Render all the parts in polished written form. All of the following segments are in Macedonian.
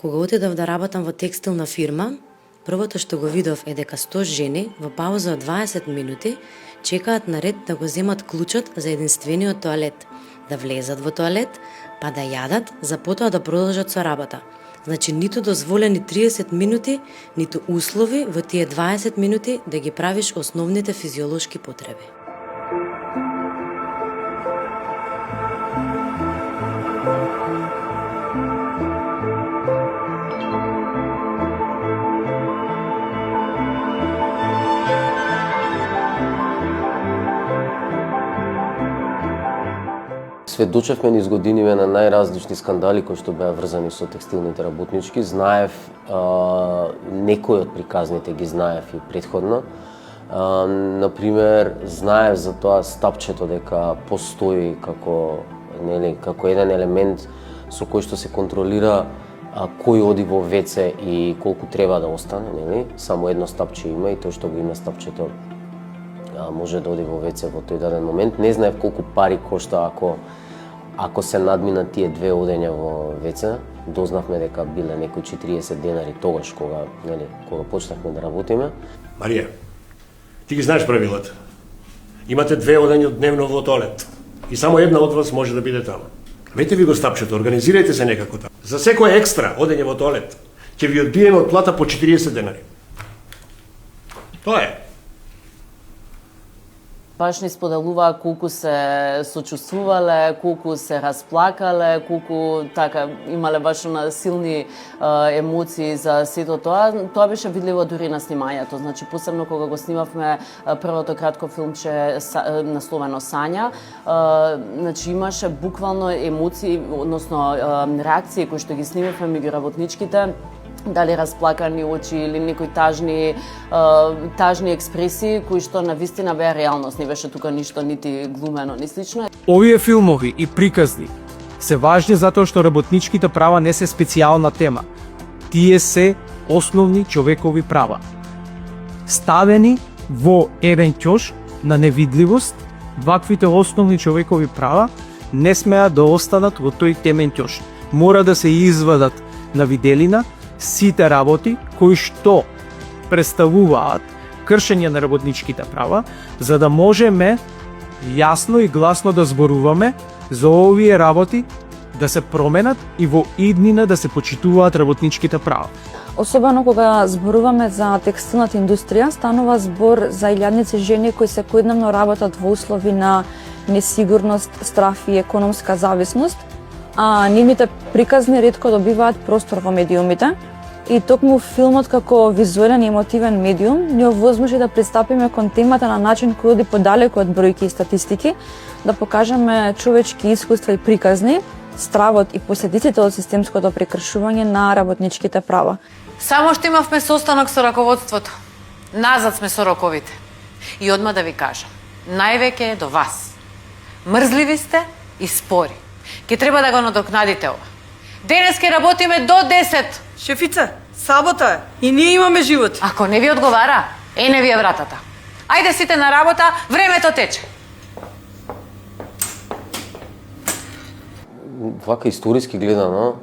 Кога отидов да работам во текстилна фирма, првото што го видов е дека 100 жени во пауза од 20 минути чекаат на ред да го земат клучот за единствениот тоалет, да влезат во тоалет, па да јадат, за потоа да продолжат со работа. Значи, ниту дозволени 30 минути, ниту услови во тие 20 минути да ги правиш основните физиолошки потреби. Сведочевме низ годиниве на најразлични скандали кои што беа врзани со текстилните работнички. Знаев некои од приказните ги знаев и претходно. Например, знаев за тоа стапчето дека постои како еден елемент со кој што се контролира кој оди во ВЦ и колку треба да остане, нели? Само едно стапче има и тој што го има стапчето може да оди во ВЦ во тој даден момент. Не знаев колку пари кошта ако се надминат тие 2 одења во ВЦ. Дознавме дека биле некои 40 денари тогаш кога почнахме да работиме. Марија, ти ги знаеш правилата. Имате 2 одења дневно во тоалет и само една од вас може да биде таму. Вете ви го стапчето, организирајте се некако таму. За секој екстра одење во тоалет ќе ви одбиеме од плата по 40 денари. Тоа е. Баш ни споделуваа колку се сочувствувале, колку се расплакале, колку така имале баш на силни емоции за сето тоа. Тоа беше видливо дури на снимањето. Значи посебно кога го снимавме првото кратко филмче насловено Сања, значи имаше буквално емоции, односно реакции кои што ги снимавме меѓу работничките. Дали расплакани очи или некои тажни експресии кои што навистина беа реалност, не беше тука ништо нити глумено, ни слично. Овие филмови и приказни се важни затоа што работничките права не се специјална тема. Тие се основни човекови права. Ставени во еден ќош на невидливост, ваквите основни човекови права не смеат да останат во тој темен ќош. Мора да се извадат на виделина сите работи кои што представуваат кршење на работничките права, за да можеме јасно и гласно да зборуваме за овие работи да се променат и во иднина да се почитуваат работничките права. Особено кога зборуваме за текстилната индустрија, станува збор за илјадници жени кои секојдневно работат во услови на несигурност, страф и економска зависност, а нивните приказни ретко добиваат простор во медиумите. И токму филмот како визуелен и емотивен медиум ни овозможи да пристапиме кон темата на начин кој оди подалеку од бројки и статистики, да покажеме човечки искуства и приказни, стравот и последиците од системското прекршување на работничките права. Само што имавме состанок со раководството. Назад сме со роковите. И одма да ви кажам, највеќе е до вас. Мрзливи сте и спори. Ке треба да го надокнадите ова. Денес ке работиме до 10. Шефица, сабота е и ние имаме живот. Ако не ви одговара, не ви е вратата. Ајде сите на работа, времето тече. Вака историски гледано,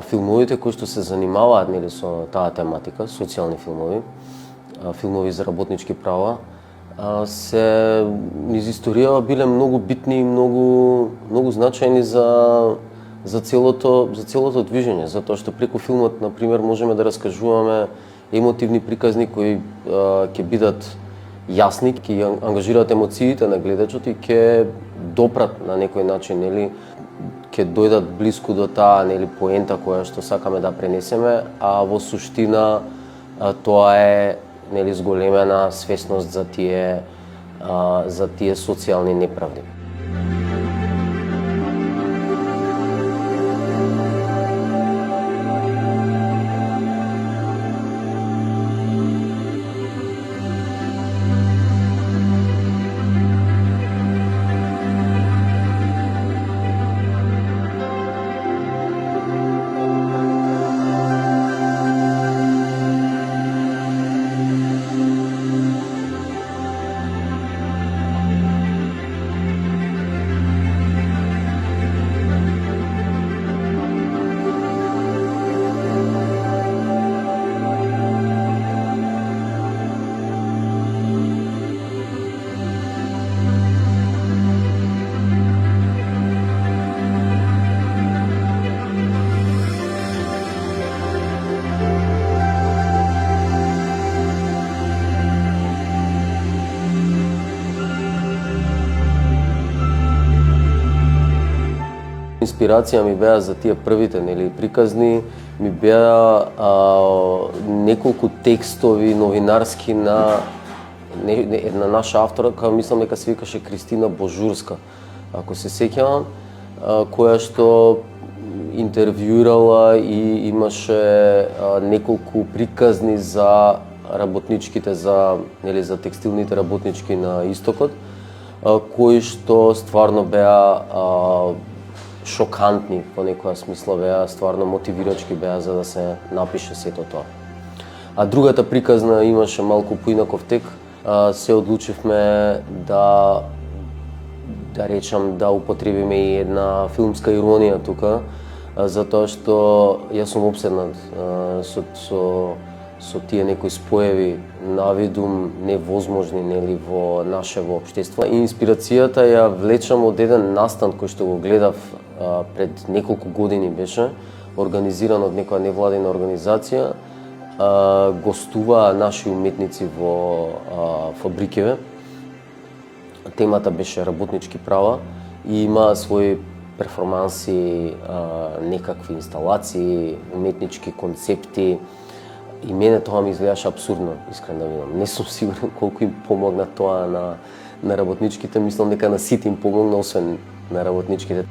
филмовите кои што се занимаваат со таа тематика, социјални филмови, филмови за работнички права, се низ историјава биле многу битни и многу значајни за целото движење, затоа што преку филмот, например, можеме да раскажуваме емотивни приказни кои ќе бидат јасни, ќе ангажираат емоциите на гледачот и ќе допрат на некој начин, ќе дојдат блиску до таа поента која што сакаме да пренесеме, а во суштина тоа е зголемена свесност за тие социјални неправди. инспирација ми беа за тие првите, нели, приказни, ми беа неколку текстови новинарски на една наша авторка, мислам дека се викаше Кристина Божурска, ако се сеќавам, која што интервјуирала и имаше неколку приказни за работничките, за текстилните работнички на Истокот, кои што стварно беа шокантни, по некоја смисла беа стварно мотивирачки беа за да се напише сето тоа. А другата приказна имаше малку поинаков тек, се одлучивме да речам да употребиме и една филмска иронија тука, затоа што јас сум обседнат со тие некои споеви навидум невозможни, нели, во нашево општество. И инспирацијата ја влечам од еден настан кој што го гледав пред неколку години беше, организиран од некоја невладина организација. Гостуваа наши уметници во фабрикеве. Темата беше работнички права и имаа своји перформанси, некакви инсталации, уметнички концепти. И мене тоа ми изгледаше абсурдно, искрено да видам. Не сум сигурен колку им помогна тоа на работничките, мислам дека на сите им помогна, освен на работничките.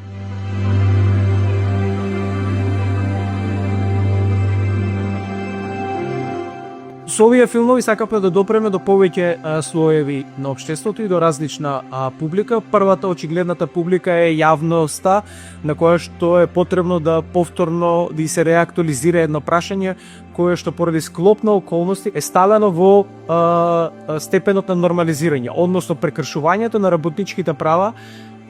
Со овие филмови сакавме да допреме до повеќе слоеви на општеството и до различна публика. Првата очигледната публика е јавноста, на која што е потребно да повторно да се реактуализира едно прашање кое што поради склоп на околности е ставено во степенот на нормализирање, односно прекршувањето на работничките права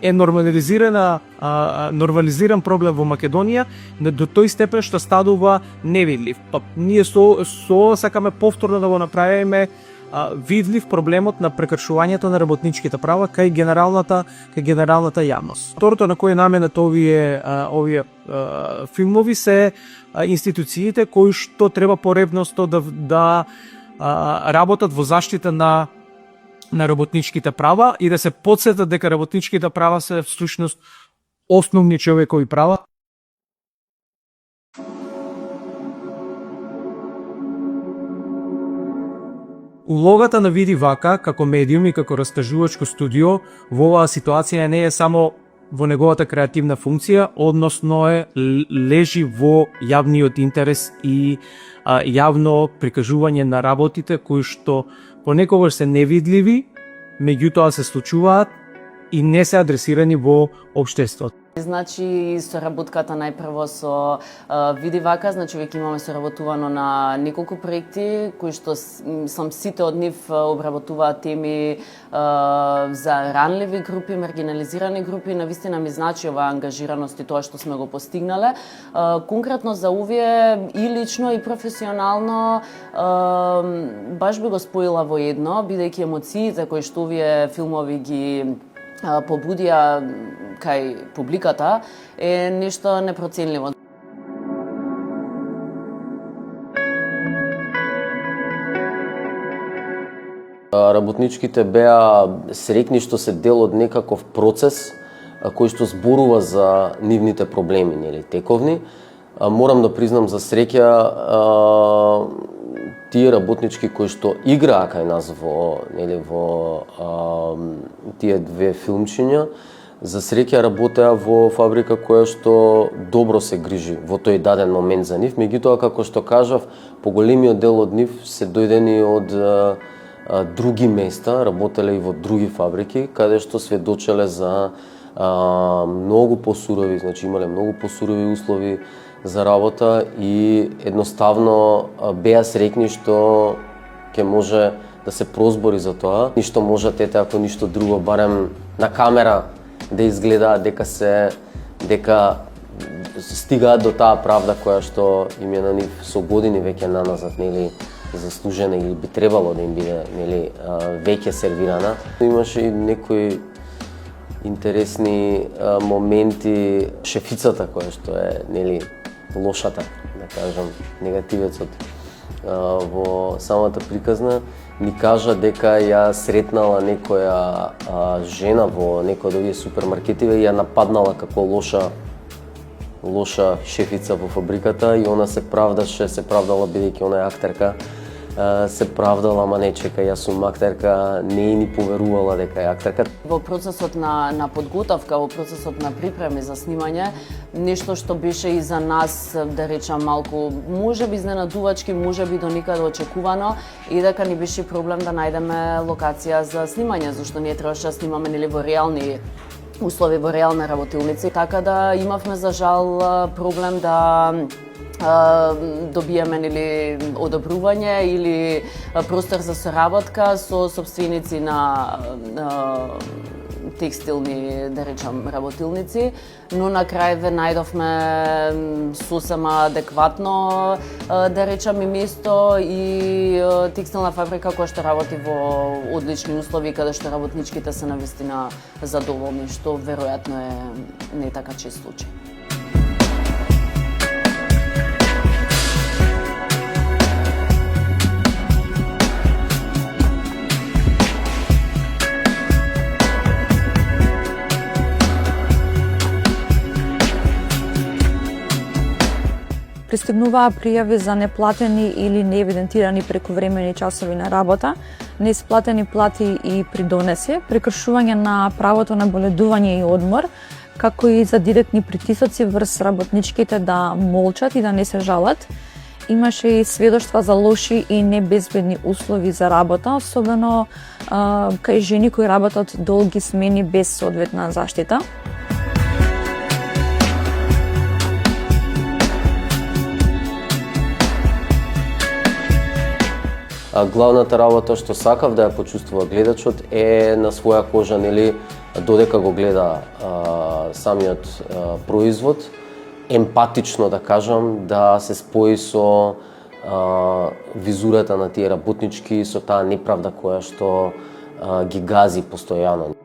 е нормализиран проблем во Македонија до тој степен што стадува невидлив. Ние со сакаме повторно да го направиме видлив проблемот на прекршувањето на работничките права кај генералната јавност. Второто на кој наменат овие филмови се институциите кои што треба поревносто да работат во заштита на работничките права и да се потсетат дека работничките права се всушност основни човекови права. Улогата на Види Вака како медиум и како растажувачко студио во оваа ситуација не е само во неговата креативна функција, односно лежи во јавниот интерес и јавно прикажување на работите кои што понекогаш се невидливи, меѓутоа се случуваат и не се адресирани во општеството. Значи, соработката најпрво со Види Вака, значи веќе имаме соработувано на неколку проекти, кои што сите од нив обработуваат теми за ранливи групи, маргинализирани групи. Навистина ми значи оваа ангажираност и тоа што сме го постигнале. Конкретно за овие и лично и професионално баш би го споила во едно, бидејќи емоциите кои што овие филмови ги побудија кај публиката е нешто непроценливо. Работничките беа среќни што се дел од некаков процес кој што зборува за нивните проблеми, нели, тековни. Морам да признам за среќа тие работнички кои што играа кај нас во тие две филмчиња, за среќа работеа во фабрика која што добро се грижи во тој даден момент за нив, меѓутоа како што кажав, поголемиот дел од нив се дојдени од други места, работеле и во други фабрики, каде што сведочеле за многу посурови, значи имале многу посурови услови за работа и едноставно беа среќни што ќе може да се прозбори за тоа. Ништо можат ете ако ништо друго, барем на камера да изгледаат дека стигаат до таа правда која што им е на нив со години веќе наназад, нели, заслужена или би требало да им биде, нели, веќе сервирана. Имаше и некои интересни моменти. Шефицата која што е, нели, лошата, да кажам, негативецот во самата приказна, ми кажа дека ја сретнала некоја жена во некој од овие супермаркетиве и ја нападнала како лоша лоша шефица во фабриката и она се правдала бидејќи она е актерка, се правдала, ама не чека, јас сум актерка, не ни поверувала дека е актерка. Во процесот на подготовка, во процесот на припреми за снимање, нешто што беше и за нас, да речам, малку можеби изненадувачки, можеби до никаде очекувано, и дека ни беше проблем да најдеме локација за снимање, зашто ние требаше да снимаме нели во реални услови, во реални работилници, така да имавме за жал проблем да добиеме нели одобрување или простор за соработка со сопственици на текстилни, да речам, работилници, но на крај најдовме сосема адекватно, да речам, и место и текстилна фабрика која што работи во одлични услови, каде што работничките се навистина задоволни, што веројатно е не така чест случај. Пристигнуваа пријави за неплатени или неевидентирани прекувремени часови на работа, неисплатени плати и придонеси, прекршување на правото на боледување и одмор, како и за директни притисоци врз работничките да молчат и да не се жалат. Имаше и сведоштва за лоши и небезбедни услови за работа, особено кај жени кои работат долги смени без соодветна заштита. Главната работа што сакав да ја почувствува гледачот е на своја кожа, нели, додека го гледа самиот производ, емпатично да кажам, да се спои со визурата на тие работнички, со таа неправда која што ги гази постојано.